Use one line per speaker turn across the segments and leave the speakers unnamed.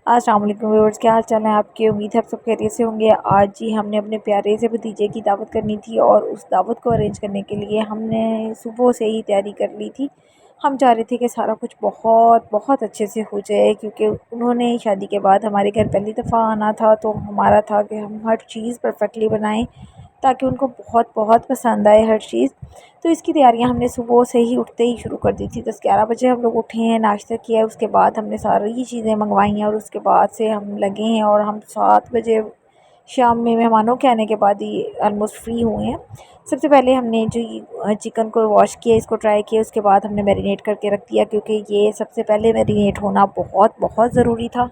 अस्सलाम वालेकुम व्यूअर्स, क्या हाल चाल है आपके। उम्मीद है आप सब खैरियत से होंगे। आज जी हमने अपने प्यारे से भतीजे की दावत करनी थी और उस दावत को अरेंज करने के लिए हमने सुबह से ही तैयारी कर ली थी। हम चाह रहे थे कि सारा कुछ बहुत बहुत अच्छे से हो जाए, क्योंकि उन्होंने शादी के बाद हमारे घर पहली दफ़ा आना था, तो हमारा था कि हम हर चीज़ परफेक्टली बनाएं ताकि उनको बहुत बहुत पसंद आए हर चीज़। तो इसकी तैयारियां हमने सुबह से ही उठते ही शुरू कर दी थी। 10-11 बजे हम लोग उठे हैं, नाश्ता किया है, उसके बाद हमने सारी चीज़ें मंगवाई हैं और उसके बाद से हम लगे हैं और हम 7 बजे शाम में मेहमानों के आने के बाद ही ऑलमोस्ट फ्री हुए हैं। सबसे पहले हमने जो ये चिकन को वॉश किया, इसको ट्राई किया, उसके बाद हमने मैरिनेट करके रख दिया, क्योंकि ये सबसे पहले मैरिनेट होना बहुत बहुत ज़रूरी था।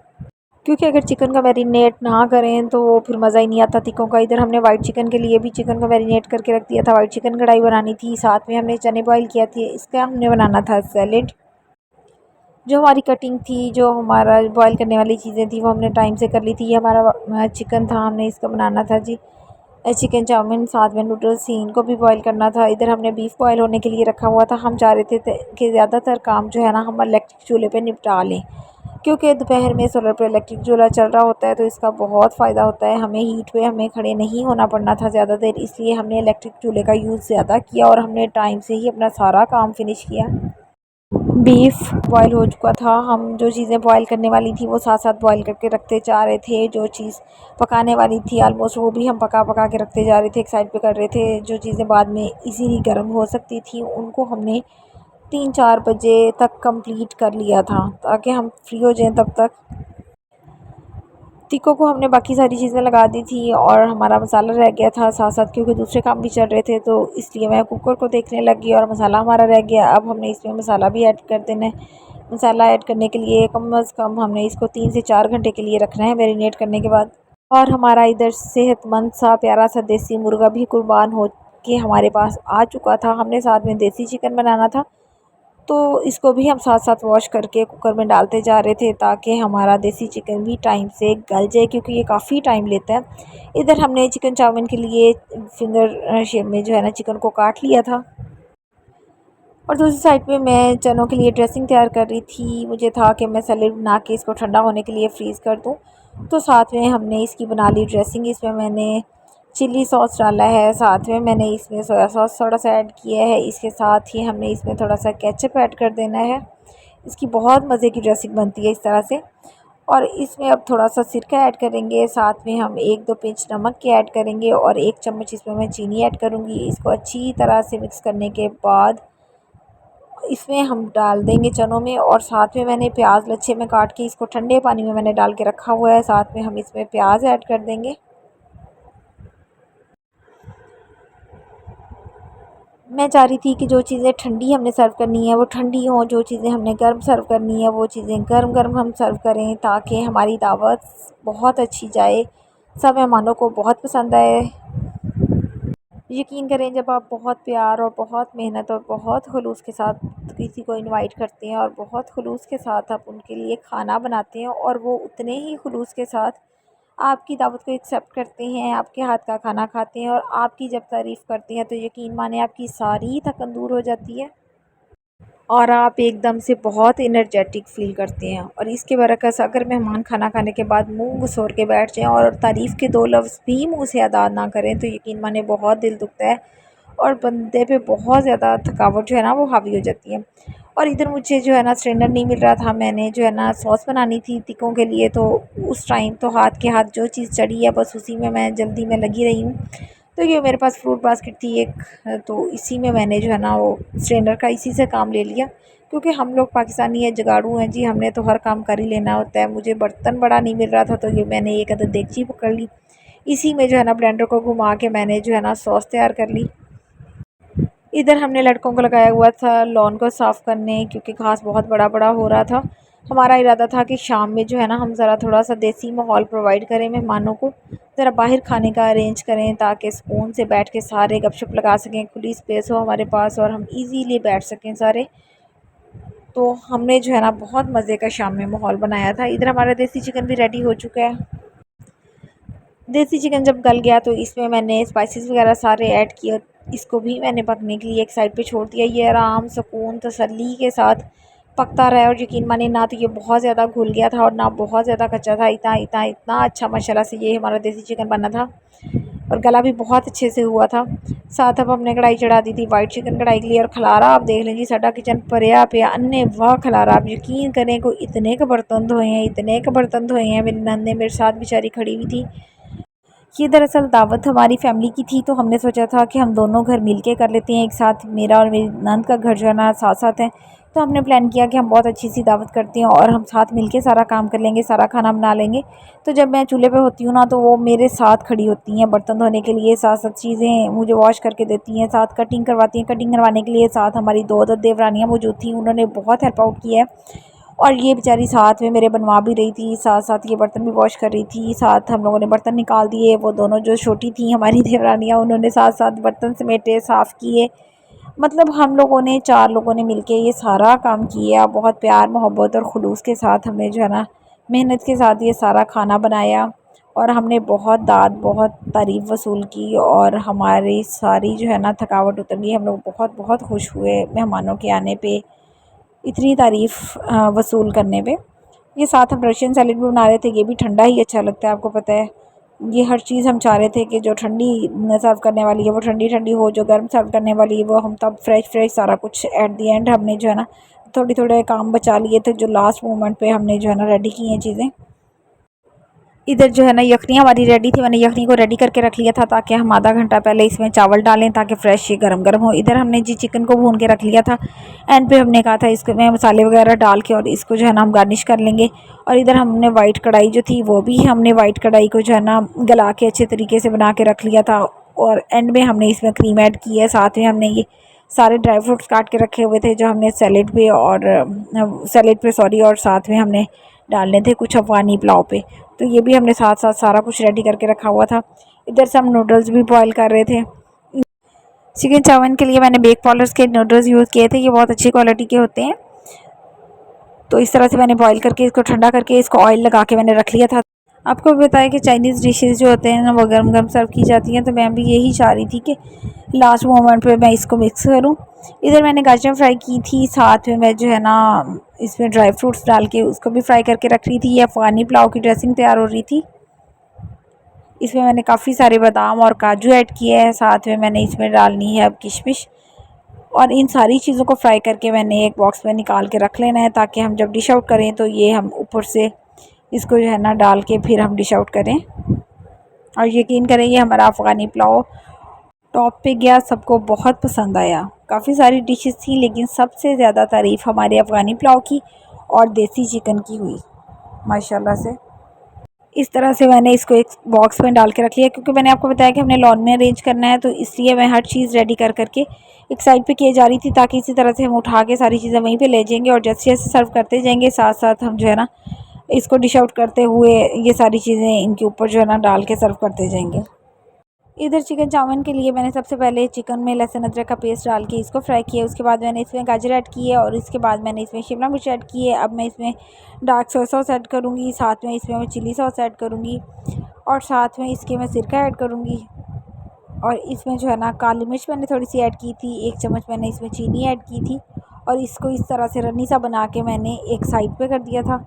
क्योंकि अगर चिकन का मैरिनेट ना करें तो वो फिर मज़ा ही नहीं आता टिक्कों का। इधर हमने वाइट चिकन के लिए भी चिकन को मैरिनेट करके रख दिया था। वाइट चिकन कढ़ाई बनानी थी, साथ में हमने चने बॉईल किया थे, इसका हमने बनाना था सैलेड। जो हमारी कटिंग थी, जो हमारा बॉईल करने वाली चीज़ें थी, वो हमने टाइम से कर ली थी। ये हमारा चिकन था, हमने इसका बनाना था जी चिकन चाउमीन, साथ में नूडल्स थी, इनको भी बॉईल करना था। इधर हमने बीफ बॉईल होने के लिए रखा हुआ था। हम चाह रहे थे कि ज़्यादातर काम जो है ना हम इलेक्ट्रिक चूल्हे पे निपटा लें, क्योंकि दोपहर में सोलर पे इलेक्ट्रिक चूल्हा चल रहा होता है, तो इसका बहुत फ़ायदा होता है। हमें हीट पे हमें खड़े नहीं होना पड़ना था ज़्यादा देर, इसलिए हमने इलेक्ट्रिक चूल्हे का यूज़ ज़्यादा किया और हमने टाइम से ही अपना सारा काम फिनिश किया। बीफ बॉयल हो चुका था। हम जो चीज़ें बॉयल करने वाली थी वो साथ साथ बॉयल करके रखते जा रहे थे। जो चीज़ पकाने वाली थी ऑलमोस्ट वो भी हम पका पका के रखते जा रहे थे, एक साइड पे कर रहे थे। जो चीज़ें बाद में इजीली गर्म हो सकती थी उनको हमने 3-4 बजे तक कंप्लीट कर लिया था, ताकि हम फ्री हो जाएं तब तक। टिक्कों को हमने बाकी सारी चीज़ें लगा दी थी और हमारा मसाला रह गया था साथ साथ, क्योंकि दूसरे काम भी चल रहे थे, तो इसलिए मैं कुकर को देखने लगी और मसाला हमारा रह गया। अब हमने इसमें मसाला भी ऐड कर देना है। मसाला ऐड करने के लिए कम अज़ कम हमने इसको 3 से 4 घंटे के लिए रखना है मैरिनेट करने के बाद। और हमारा इधर सेहतमंद सा प्यारा सा देसी मुर्गा भी कुर्बान हो के हमारे पास आ चुका था। हमने साथ में देसी चिकन बनाना था, तो इसको भी हम साथ साथ वॉश करके कुकर में डालते जा रहे थे, ताकि हमारा देसी चिकन भी टाइम से गल जाए, क्योंकि ये काफ़ी टाइम लेता है। इधर हमने चिकन चाउमीन के लिए फिंगर शेप में जो है ना चिकन को काट लिया था। और दूसरी साइड पे मैं चनों के लिए ड्रेसिंग तैयार कर रही थी। मुझे था कि मैं सैलेड बना के इसको ठंडा होने के लिए फ्रीज़ कर दूँ, तो साथ में हमने इसकी बना ली ड्रेसिंग। इसमें मैंने चिल्ली सॉस डाला है, साथ में मैंने इसमें सोया सॉस थोड़ा सा ऐड किया है, इसके साथ ही हमने इसमें थोड़ा सा केचप ऐड कर देना है। इसकी बहुत मज़े की ड्रेसिंग बनती है इस तरह से। और इसमें अब थोड़ा सा सिरका ऐड करेंगे, साथ में हम 1-2 पिंच नमक के ऐड करेंगे और 1 चम्मच इसमें मैं चीनी ऐड करूँगी। इसको अच्छी तरह से मिक्स करने के बाद इसमें हम डाल देंगे चनों में, और साथ में मैंने प्याज लच्छे में काट के इसको ठंडे पानी में मैंने डाल के रखा हुआ है। साथ में हम इसमें प्याज ऐड कर देंगे। मैं चाह रही थी कि जो चीज़ें ठंडी हमने सर्व करनी है वो ठंडी हों, जो चीज़ें हमने गर्म सर्व करनी है वो चीज़ें गर्म गर्म हम सर्व करें, ताकि हमारी दावत बहुत अच्छी जाए, सब मेहमानों को बहुत पसंद आए। यकीन करें, जब आप बहुत प्यार और बहुत मेहनत और बहुत खुलूस के साथ किसी को इनवाइट करते हैं और बहुत खुलूस के साथ आप उनके लिए खाना बनाते हैं और वो उतने ही खुलूस के साथ आपकी दावत को एक्सेप्ट करते हैं, आपके हाथ का खाना खाते हैं और आपकी जब तारीफ़ करते हैं, तो यकीन माने आपकी सारी थकन दूर हो जाती है और आप एकदम से बहुत एनर्जेटिक फ़ील करते हैं। और इसके बरअक्स अगर मेहमान खाना खाने के बाद मुँह घुसोर के बैठ जाएँ और तारीफ़ के 2 लफ्ज़ भी मुँह से अदा ना करें, तो यकीन माने बहुत दिल दुखता है और बंदे पे बहुत ज़्यादा थकावट जो है ना वो हावी हो जाती है। और इधर मुझे जो है ना स्ट्रेनर नहीं मिल रहा था। मैंने जो है ना सॉस बनानी थी टिक्कों के लिए, तो उस टाइम तो हाथ के हाथ जो चीज़ चढ़ी है बस उसी में मैं जल्दी में लगी रही हूँ। तो ये मेरे पास फ्रूट बास्केट थी एक, तो इसी में मैंने जो है ना वो स्ट्रेनर का इसी से काम ले लिया, क्योंकि हम लोग पाकिस्तानी है, जुगाड़ू हैं जी, हमने तो हर काम कर ही लेना होता है। मुझे बर्तन बड़ा नहीं मिल रहा था, तो ये मैंने एक अदद देगची पकड़ ली। इसी में जो है ना ब्लेंडर को घुमा के मैंने जो है ना सॉस तैयार कर ली। इधर हमने लड़कों को लगाया हुआ था लॉन को साफ़ करने, क्योंकि घास बहुत बड़ा बड़ा हो रहा था। हमारा इरादा था कि शाम में जो है ना हम ज़रा थोड़ा सा देसी माहौल प्रोवाइड करें मेहमानों को, ज़रा बाहर खाने का अरेंज करें, ताकि सुकून से बैठ के सारे गपशप लगा सकें, खुली स्पेस हो हमारे पास और हम इजीली बैठ सकें सारे। तो हमने जो है ना बहुत मज़े का शाम में माहौल बनाया था। इधर हमारा देसी चिकन भी रेडी हो चुका है। देसी चिकन जब गल गया तो इसमें मैंने स्पाइसेस वगैरह सारे ऐड किए, इसको भी मैंने पकने के लिए एक साइड पे छोड़ दिया। ये आराम सुकून तसल्ली के साथ पकता रहा और यकीन मानिए ना तो ये बहुत ज़्यादा घुल गया था और ना बहुत ज़्यादा कच्चा था। इतना इतना इतना अच्छा माशाल्लाह से ये हमारा देसी चिकन बना था और गला भी बहुत अच्छे से हुआ था। साथ अब हमने कढ़ाई चढ़ा दी थी, वाइट चिकन कढ़ाई के लिए। और खलारा आप देख लीजिए, साडा किचन भरिया पिया अन्ने वाह खलारा। आप यकीन करें कोई इतने के बर्तन धोए हैं, इतने के बर्तन धोए हैं। मेरी नंद ने मेरे साथ बेचारी खड़ी हुई थी। ये दरअसल दावत हमारी फैमिली की थी, तो हमने सोचा था कि हम दोनों घर मिलके कर लेते हैं एक साथ। मेरा और मेरी नंद का घर जो है ना साथ साथ है, तो हमने प्लान किया कि हम बहुत अच्छी सी दावत करते हैं और हम साथ मिलके सारा काम कर लेंगे, सारा खाना बना लेंगे। तो जब मैं चूल्हे पे होती हूँ ना, तो वो मेरे साथ खड़ी होती हैं बर्तन धोने के लिए, साथ साथ चीज़ें मुझे वॉश करके देती हैं, साथ कटिंग करवाती हैं। कटिंग करवाने के लिए साथ हमारी दो देवरानियाँ मौजूद थी, उन्होंने बहुत हेल्प आउट किया है। और ये बेचारी साथ में मेरे बनवा भी रही थी, साथ साथ ये बर्तन भी वॉश कर रही थी। साथ हम लोगों ने बर्तन निकाल दिए, वो दोनों जो छोटी थी हमारी देवरानियाँ, उन्होंने साथ साथ बर्तन समेटे, साफ़ किए। मतलब हम लोगों ने 4 लोगों ने मिलके ये सारा काम किया। बहुत प्यार मोहब्बत और खुलूस के साथ हमने जो है ना मेहनत के साथ ये सारा खाना बनाया। और हमने बहुत दाद बहुत तारीफ़ वसूल की और हमारी सारी जो है ना थकावट उतर गई। हम लोग बहुत बहुत खुश हुए मेहमानों के आने पे, इतनी तारीफ़ वसूल करने पे। ये साथ हम रशियन सैलेड भी बना रहे थे, ये भी ठंडा ही अच्छा लगता है, आपको पता है। ये हर चीज़ हम चाह रहे थे कि जो ठंडी सर्व करने वाली है वो ठंडी ठंडी हो, जो गर्म सर्व करने वाली है वो हम तब फ्रेश फ्रेश सारा कुछ एट दी एंड हमने जो है ना थोड़ी थोड़े काम बचा लिए थे, जो लास्ट मोमेंट पे हमने जो है ना रेडी की हैं चीज़ें। इधर जो है ना यखनी हमारी रेडी थी, मैंने यखनी को रेडी करके रख लिया था ताकि हम आधा घंटा पहले इसमें चावल डालें ताकि फ्रेश ये गरम गरम हो। इधर हमने जी चिकन को भून के रख लिया था। एंड पे हमने कहा था इसको में मसाले वगैरह डाल के और इसको जो है ना हम गार्निश कर लेंगे। और इधर हमने वाइट कढ़ाई जो थी वो भी हमने वाइट कढ़ाई को जो है ना गला के अच्छे तरीके से बना के रख लिया था। और एंड में हमने इसमें क्रीम ऐड की है। साथ में हमने ये सारे ड्राई फ्रूट्स काट के रखे हुए थे जो हमने सैलेड पे सॉरी, और साथ में हमने डालने थे कुछ अफगानी पुलाव पे। तो ये भी हमने साथ साथ सारा कुछ रेडी करके रखा हुआ था। इधर से हम नूडल्स भी बॉईल कर रहे थे। चिकन चाउमीन के लिए मैंने बेक पॉलर्स के नूडल्स यूज़ किए थे, ये बहुत अच्छी क्वालिटी के होते हैं। तो इस तरह से मैंने बॉईल करके इसको ठंडा करके इसको ऑयल लगा के मैंने रख लिया था। आपको भी बताया कि चाइनीज़ डिशेज़ जो होते हैं ना वो गर्म गर्म सर्व की जाती हैं, तो मैं भी यही चाह रही थी कि लास्ट मोमेंट पे मैं इसको मिक्स करूं। इधर मैंने गाजर फ्राई की थी, साथ में मैं जो है ना इसमें ड्राई फ्रूट्स डाल के उसको भी फ्राई करके रख रही थी। ये अफ़गानी पुलाव की ड्रेसिंग तैयार हो रही थी। इसमें मैंने काफ़ी सारे बादाम और काजू ऐड किए हैं, साथ में मैंने इसमें डालनी है अब किशमिश। और इन सारी चीज़ों को फ्राई करके मैंने एक बॉक्स में निकाल के रख लेना है ताकि हम जब डिश आउट करें तो ये हम ऊपर से इसको जो है ना डाल के फिर हम डिश आउट करें। और यकीन करें ये हमारा अफ़गानी पुलाव टॉप पे गया, सबको बहुत पसंद आया। काफ़ी सारी डिशेस थी लेकिन सबसे ज़्यादा तारीफ़ हमारे अफ़गानी पुलाव की और देसी चिकन की हुई माशाल्लाह से। इस तरह से मैंने इसको एक बॉक्स में डाल के रख लिया, क्योंकि मैंने आपको बताया कि हमने लॉन में अरेंज करना है, तो इसलिए मैं हर चीज़ रेडी कर करके एक साइड पे किए जा रही थी ताकि इसी तरह से हम उठा के सारी चीज़ें वहीं पे ले जाएंगे और जैसे जैसे सर्व करते जाएंगे साथ साथ हम जो है ना इसको डिश आउट करते हुए ये सारी चीज़ें इनके ऊपर जो है ना डाल के सर्व करते जाएंगे। इधर चिकन चाउमीन के लिए मैंने सबसे पहले चिकन में लहसुन अदरक का पेस्ट डाल के इसको फ्राई किया। उसके बाद मैंने इसमें गाजर ऐड की है और इसके बाद मैंने इसमें शिमला मिर्च ऐड की है। अब मैं इसमें डार्क सोया सॉस ऐड करूँगी, साथ में इसमें मैं चिली सॉस ऐड करूँगी और साथ में इसके मैं सिरका ऐड करूँगी। और इसमें जो है ना काली मिर्च मैंने थोड़ी सी ऐड की थी, 1 चम्मच मैंने इसमें चीनी ऐड की थी। और इसको इस तरह से रन्नी सा बना के मैंने एक साइड पे कर दिया था।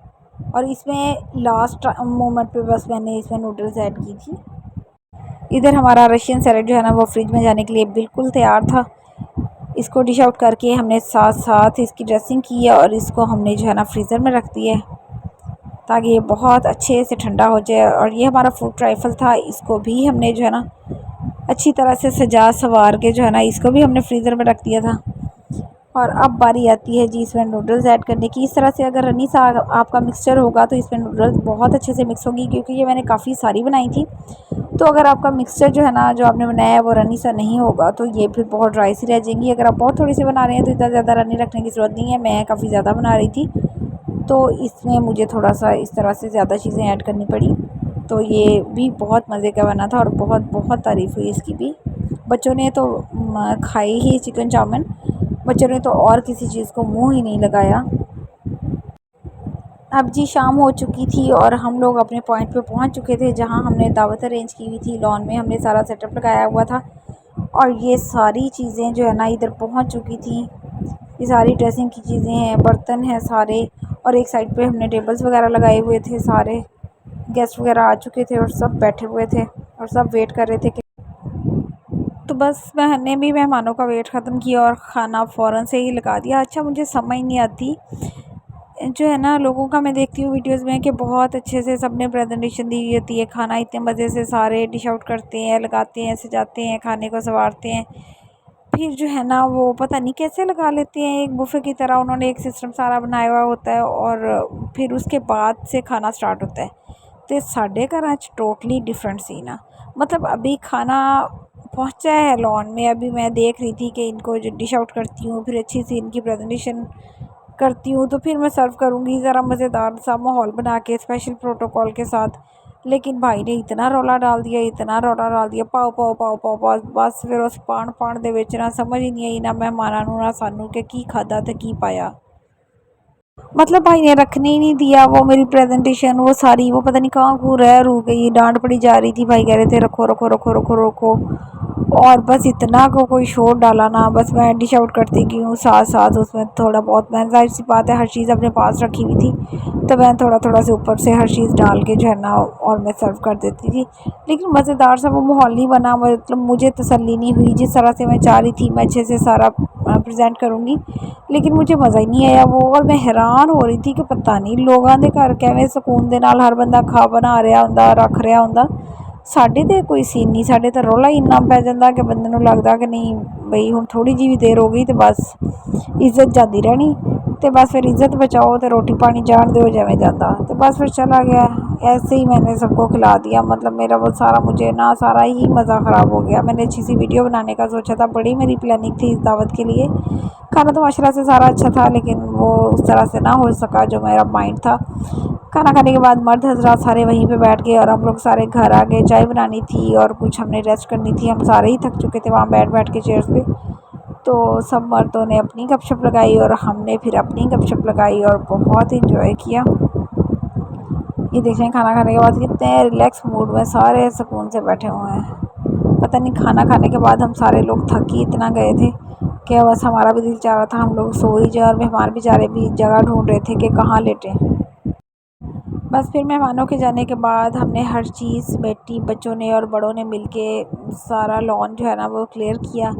और इसमें लास्ट मोमेंट पे बस मैंने इसमें नूडल्स ऐड की थी। इधर हमारा रशियन सैलेड जो है ना वो फ्रिज में जाने के लिए बिल्कुल तैयार था। इसको डिश आउट करके हमने साथ साथ इसकी ड्रेसिंग की है और इसको हमने जो है ना फ्रीज़र में रख दिया है ताकि ये बहुत अच्छे से ठंडा हो जाए। और ये हमारा फ्रूट ट्राइफल था, इसको भी हमने जो है ना अच्छी तरह से सजा सवार के जो है ना इसको भी हमने फ्रीज़र में रख दिया था। और अब बारी आती है जी इसमें नूडल्स ऐड करने की। इस तरह से अगर रनी सा आपका मिक्सचर होगा तो इसमें नूडल्स बहुत अच्छे से मिक्स होगी, क्योंकि ये मैंने काफ़ी सारी बनाई थी। तो अगर आपका मिक्सचर जो है ना जो आपने बनाया है वो रनी सा नहीं होगा तो ये फिर बहुत ड्राई सी रह जाएंगी। अगर आप बहुत थोड़ी सी बना रहे हैं तो इतना ज़्यादा रनी रखने की ज़रूरत नहीं है। मैं काफ़ी ज़्यादा बना रही थी तो इसमें मुझे थोड़ा सा इस तरह से ज़्यादा चीज़ें ऐड करनी पड़ी। तो ये भी बहुत मज़े का बना था और बहुत बहुत तारीफ़ हुई इसकी भी। बच्चों ने तो खाई ही चिकन चाउमीन, बच्चों ने तो और किसी चीज़ को मुँह ही नहीं लगाया। अब जी शाम हो चुकी थी और हम लोग अपने पॉइंट पे पहुंच चुके थे जहां हमने दावत अरेंज की हुई थी। लॉन में हमने सारा सेटअप लगाया हुआ था और ये सारी चीज़ें जो है ना इधर पहुंच चुकी थी। ये सारी ड्रेसिंग की चीज़ें हैं, बर्तन हैं सारे। और एक साइड पे हमने टेबल्स वगैरह लगाए हुए थे, सारे गेस्ट वगैरह आ चुके थे और सब बैठे हुए थे और सब वेट कर रहे थे कि तो बस मैंने भी मेहमानों का वेट ख़त्म किया और ख़ाना फ़ौरन से ही लगा दिया। अच्छा, मुझे समझ नहीं आती जो है ना, लोगों का मैं देखती हूँ वीडियोस में कि बहुत अच्छे से सबने प्रेजेंटेशन दी हुई होती है, खाना इतने मज़े से सारे डिश आउट करते हैं, लगाते हैं, सजाते हैं, खाने को संवारते हैं। फिर जो है ना वो पता नहीं कैसे लगा लेते हैं, एक बुफ़े की तरह उन्होंने एक सिस्टम सारा बनाया हुआ होता है और फिर उसके बाद से खाना स्टार्ट होता है। तो साढ़े घर आज टोटली डिफरेंट सीन है। मतलब अभी खाना पहुंचा है लॉन में, अभी मैं देख रही थी कि इनको जो डिश आउट करती हूँ, फिर अच्छी सी इनकी प्रेजेंटेशन करती हूँ, तो फिर मैं सर्व करूँगी ज़रा मज़ेदार सा माहौल बना के स्पेशल प्रोटोकॉल के साथ। लेकिन भाई ने इतना रौला डाल दिया, इतना रौला डाल दिया, पाओ पाओ पाओ पाओ बस बस फिर उस पाण पाण दे विच ना समझ ही नहीं आई ना मेहमानां नूं ना सानू कि की खादा ते की पाया। मतलब भाई ने रखने ही नहीं दिया वो मेरी प्रेजेंटेशन, वो सारी वो पता नहीं कहाँ को रह रू गई, डांट पड़ी जा रही थी, भाई कह रहे थे रखो रखो रखो रखो रखो। और बस इतना को कोई शोर डाला ना, बस मैं डिश आउट करती गई हूँ, साथ साथ उसमें थोड़ा बहुत मैं जाहिर सी बात है हर चीज़ अपने पास रखी हुई थी, तो मैं थोड़ा थोड़ा से ऊपर से हर चीज़ डाल के जो है ना और मैं सर्व कर देती थी। लेकिन मज़ेदार सा वो माहौल नहीं बना, मतलब मुझे तसल्ली नहीं हुई, जिस तरह से मैं चाह रही थी मैं अच्छे से सारा प्रेजेंट करूँगी, लेकिन मुझे मज़ा ही नहीं आया वो। और मैं हैरान हो रही थी कि पता नहीं लोगों के घर किवें सकून दे नाल हर बंदा खा बना रहा हुंदा, रख रहा हुंदा। साडे ते कोई सीन नहीं, साडे ते रौला ही इन्ना पै जांदा कि बंदे नूं लगदा कि नहीं बई हुण थोड़ी जी भी देर हो गई तो बस इज्जत जाती रहनी, तो बस फिर इज्जत बचाओ तो रोटी पानी जान दो जिवें जाता, तो बस फिर चला गया। ऐसे ही मैंने सबको खिला दिया, मतलब मेरा वो सारा मुझे ना सारा ही मज़ा ख़राब हो गया। मैंने अच्छी सी वीडियो बनाने का सोचा था, बड़ी मेरी प्लानिंग थी इस दावत के लिए, खाना तो माशाल्लाह से सारा अच्छा था, लेकिन वो उस तरह से ना हो सका जो मेरा माइंड था। खाना खाने के बाद मर्द हजरात सारे वहीं पे बैठ गए और हम लोग सारे घर आ गए। चाय बनानी थी और कुछ हमने रेस्ट करनी थी, हम सारे ही थक चुके थे वहाँ बैठ बैठ के चेयर्स पे। तो सब मर्दों ने अपनी गपशप लगाई और हमने फिर अपनी गपशप लगाई और बहुत इंजॉय किया। ये देखें खाना खाने के बाद कितने रिलैक्स मूड में सारे सुकून से बैठे हुए हैं। पता नहीं खाना खाने के बाद हम सारे लोग थक ही इतना गए थे कि बस हमारा भी दिल चाह रहा था हम लोग सो ही जाए, और मेहमान बेचारे भी जगह ढूंढ रहे थे कि कहाँ लेटें। बस फिर मेहमानों के जाने के बाद हमने हर चीज़ समेटी, बच्चों ने और बड़ों ने मिलके सारा लॉन जो है ना वो क्लियर किया,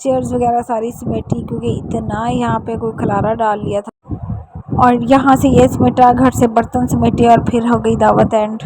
चेयर्स वगैरह सारी समेटी, क्योंकि इतना यहाँ पे कोई खलारा डाल लिया था। और यहाँ से ये समेटा, घर से बर्तन समेटे और फिर हो गई दावत एंड।